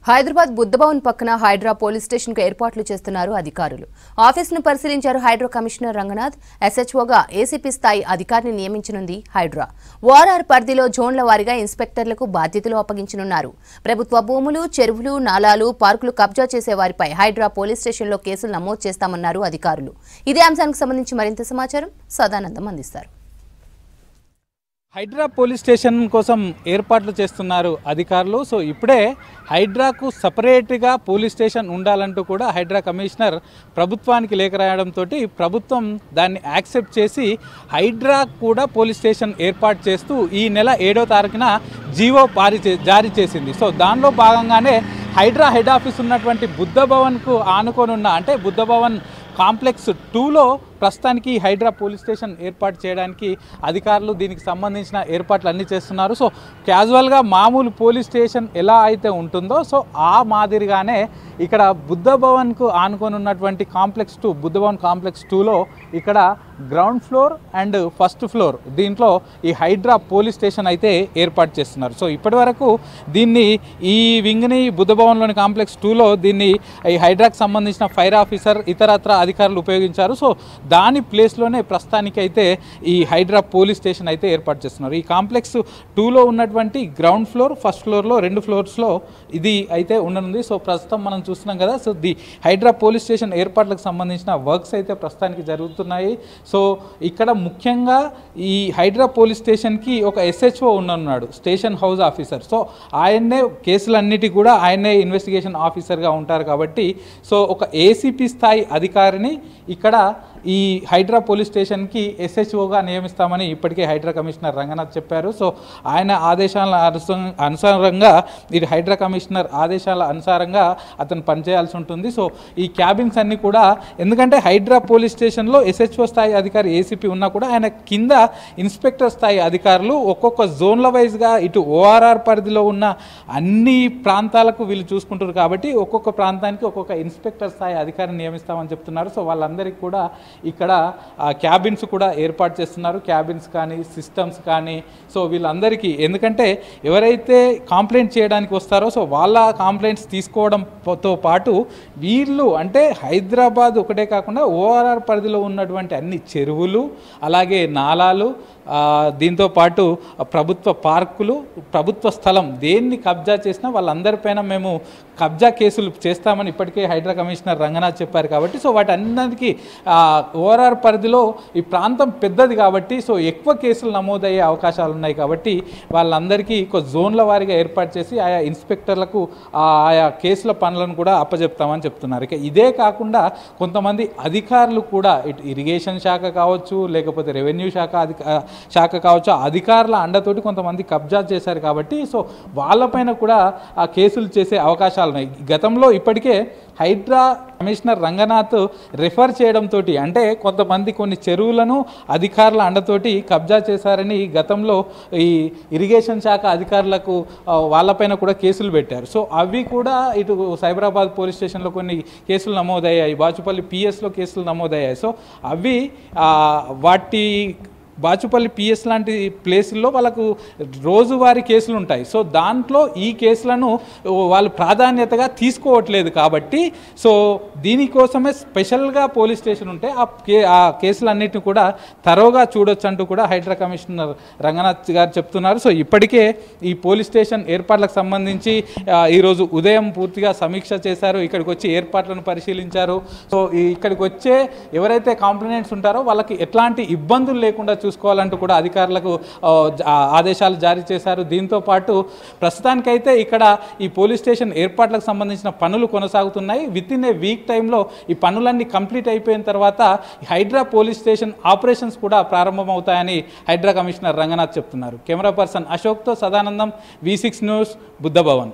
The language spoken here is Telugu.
హైదరాబాద్ బుద్ధభవన్ పక్కన హైడ్రా పోలీస్ స్టేషన్ కు ఏర్పాట్లు చేస్తున్నారు అధికారులు. ఆఫీసును పరిశీలించారు హైడ్రా కమిషనర్ రంగనాథ్. ఎస్హెచ్ఓగా ఏసీపీ స్థాయి అధికారిని నియమించనుంది హైడ్రా. ఓఆర్ఆర్ పరిధిలో జోన్ల వారీగా ఇన్స్పెక్టర్లకు బాధ్యతలు అప్పగించనున్నారు. ప్రభుత్వ భూములు, చెరువులు, నాలాలు, పార్కులు కబ్జా చేసే వారిపై హైడ్రా పోలీస్ స్టేషన్లో కేసులు నమోదు చేస్తామన్నారు అధికారులు. ఇదే అంశానికి సంబంధించి మరింత సమాచారం సదానందం అందిస్తారు. హైడ్రా పోలీస్ స్టేషన్ కోసం ఏర్పాట్లు చేస్తున్నారు అధికారులు. సో ఇప్పుడే హైడ్రాకు సపరేట్గా పోలీస్ స్టేషన్ ఉండాలంటూ కూడా హైడ్రా కమిషనర్ ప్రభుత్వానికి లేఖ రాయడంతో ప్రభుత్వం దాన్ని యాక్సెప్ట్ చేసి హైడ్రా కూడా పోలీస్ స్టేషన్ ఏర్పాటు చేస్తూ ఈ నెల 7వ తారీఖున జీవో జారీ చేసింది. సో దానిలో భాగంగానే హైడ్రా హెడ్ ఆఫీస్ ఉన్నటువంటి బుద్ధభవన్కు ఆనుకొనున్న అంటే బుద్ధభవన్ కాంప్లెక్స్ 2లో ప్రస్తుతానికి హైడ్రా పోలీస్ స్టేషన్ ఏర్పాటు చేయడానికి అధికారులు దీనికి సంబంధించిన ఏర్పాట్లు అన్నీ చేస్తున్నారు. సో క్యాజువల్గా మామూలు పోలీస్ స్టేషన్ ఎలా అయితే ఉంటుందో సో ఆ మాదిరిగానే ఇక్కడ బుద్ధభవన్కు ఆనుకొని ఉన్నటువంటి కాంప్లెక్స్ 2 బుద్ధభవన్ కాంప్లెక్స్ 2లో ఇక్కడ ground floor and first floor దీంట్లో ఈ హైడ్రా పోలీస్ స్టేషన్ అయితే ఏర్పాటు చేస్తున్నారు. సో ఇప్పటి వరకు దీన్ని ఈ వింగ్ని బుద్ధభవన్లోని కాంప్లెక్స్ 2లో దీన్ని ఈ హైడ్రాకి సంబంధించిన ఫైర్ ఆఫీసర్ ఇతరత్ర అధికారులు ఉపయోగించారు. సో దాని ప్లేస్లోనే ప్రస్తుతానికి అయితే ఈ హైడ్రా పోలీస్ స్టేషన్ అయితే ఏర్పాటు చేస్తున్నారు. ఈ కాంప్లెక్స్ 2లో ఉన్నటువంటి గ్రౌండ్ ఫ్లోర్ ఫస్ట్ ఫ్లోర్లో 2 ఫ్లోర్స్లో ఇది అయితే ఉండనుంది. సో ప్రస్తుతం మనం చూస్తున్నాం కదా. So the Hydraa police station ఏర్పాట్లకు సంబంధించిన వర్క్స్ అయితే ప్రస్తుతానికి జరుగుతున్నాయి. సో ఇక్కడ ముఖ్యంగా ఈ హైడ్రా పోలీస్ స్టేషన్కి ఒక ఎస్హెచ్ఓ ఉన్నాడు, స్టేషన్ హౌస్ ఆఫీసర్. సో ఆయన్నే కేసులన్నిటి కూడా ఆయనే ఇన్వెస్టిగేషన్ ఆఫీసర్గా ఉంటారు కాబట్టి సో ఒక ఏసీపీ స్థాయి అధికారిని ఇక్కడ ఈ హైడ్రా పోలీస్ స్టేషన్కి ఎస్హెచ్ఓగా నియమిస్తామని ఇప్పటికే హైడ్రా కమిషనర్ రంగనాథ్ చెప్పారు. సో ఆయన ఆదేశాల అనుసారంగా ఇది హైడ్రా కమిషనర్ ఆదేశాల అనుసారంగా అతను పనిచేయాల్సి ఉంటుంది. సో ఈ క్యాబిన్స్ అన్నీ కూడా ఎందుకంటే హైడ్రా పోలీస్ స్టేషన్లో ఎస్హెచ్ఓ స్థాయి అధికారి ఏసీపీ ఉన్నా కూడా ఆయన కింద ఇన్స్పెక్టర్ స్థాయి అధికారులు ఒక్కొక్క జోన్ల వైజ్గా ఇటు ఓఆర్ఆర్ పరిధిలో ఉన్న అన్ని ప్రాంతాలకు వీళ్ళు చూసుకుంటారు కాబట్టి ఒక్కొక్క ప్రాంతానికి ఒక్కొక్క ఇన్స్పెక్టర్ స్థాయి అధికారిని నియమిస్తామని చెప్తున్నారు. సో వాళ్ళందరికీ కూడా ఇక్కడ క్యాబిన్స్ కూడా ఏర్పాటు చేస్తున్నారు. క్యాబిన్స్ కానీ సిస్టమ్స్ కానీ సో వీళ్ళందరికీ ఎందుకంటే ఎవరైతే కంప్లైంట్ చేయడానికి వస్తారో సో వాళ్ళ కంప్లైంట్స్ తీసుకోవడంతో పాటు వీళ్ళు అంటే హైదరాబాద్ ఒకటే కాకుండా ఓఆర్ఆర్ పరిధిలో ఉన్నటువంటి అన్ని చెరువులు అలాగే నాలాలు దీంతో పాటు ప్రభుత్వ పార్కులు ప్రభుత్వ స్థలం దేన్ని కబ్జా చేసినా వాళ్ళందరిపైన మేము కబ్జా కేసులు చేస్తామని ఇప్పటికే హైడ్రా కమిషనర్ రంగనాథ్ చెప్పారు కాబట్టి సో వాటన్నిటికీ ఓఆర్ఆర్ పరిధిలో ఈ ప్రాంతం పెద్దది కాబట్టి సో ఎక్కువ కేసులు నమోదయ్యే అవకాశాలు ఉన్నాయి కాబట్టి వాళ్ళందరికీ జోన్ల వారీగా ఏర్పాటు చేసి ఆయా ఇన్స్పెక్టర్లకు ఆయా కేసుల పనులను కూడా అప్పచెప్తామని చెప్తున్నారు. ఇక ఇదే కాకుండా కొంతమంది అధికారులు కూడా ఇటు ఇరిగేషన్ శాఖ కావచ్చు లేకపోతే రెవెన్యూ శాఖ కావచ్చు అధికారుల అండతోటి కొంతమంది కబ్జా చేశారు కాబట్టి సో వాళ్ళపైన కూడా ఆ కేసులు చేసే అవకాశాలు ఉన్నాయి. గతంలో ఇప్పటికే హైడ్రా కమిషనర్ రంగనాథ్ రిఫర్ చేయడంతో అంటే కొంతమంది కొన్ని చెరువులను అధికారుల అండతోటి కబ్జా చేశారని గతంలో ఈ ఇరిగేషన్ శాఖ అధికారులకు వాళ్ళపైన కూడా కేసులు పెట్టారు. సో అవి కూడా ఇటు సైబరాబాద్ పోలీస్ స్టేషన్లో కొన్ని కేసులు నమోదయ్యాయి, బాచుపల్లి పిఎస్లో కేసులు నమోదయ్యాయి. సో అవి వాటి బాచుపల్లి పిఎస్ లాంటి ప్లేసుల్లో వాళ్ళకు రోజువారీ కేసులు ఉంటాయి. సో దాంట్లో ఈ కేసులను వాళ్ళు ప్రాధాన్యతగా తీసుకోవట్లేదు కాబట్టి సో దీనికోసమే స్పెషల్గా పోలీస్ స్టేషన్ ఉంటే ఆ కేసులన్నిటిని కూడా తరోగా చూడొచ్చు అంటూ కూడా హైడ్రా కమిషనర్ రంగనాథ్ గారు చెప్తున్నారు. సో ఇప్పటికే ఈ పోలీస్ స్టేషన్ ఏర్పాట్లకు సంబంధించి ఈరోజు ఉదయం పూర్తిగా సమీక్ష చేశారు. ఇక్కడికి వచ్చి ఏర్పాట్లను పరిశీలించారు. సో ఇక్కడికి వచ్చే ఎవరైతే కాంప్లైంట్స్ ఉంటారో వాళ్ళకి ఎట్లాంటి ఇబ్బందులు లేకుండా చూసుకోవాలంటూ కూడా అధికారులకు ఆదేశాలు జారీ చేశారు. దీంతో పాటు ప్రస్తుతానికైతే ఇక్కడ ఈ పోలీస్ స్టేషన్ ఏర్పాట్లకు సంబంధించిన పనులు కొనసాగుతున్నాయి. విత్ ఇన్ ఏ వీక్ టైంలో ఈ పనులన్నీ కంప్లీట్ అయిపోయిన తర్వాత హైడ్రా పోలీస్ స్టేషన్ ఆపరేషన్స్ కూడా ప్రారంభమవుతాయని హైడ్రా కమిషనర్ రంగనాథ్ చెప్తున్నారు. కెమెరా పర్సన్ అశోక్తో సదానందం, V6 న్యూస్, బుద్ధభవన్.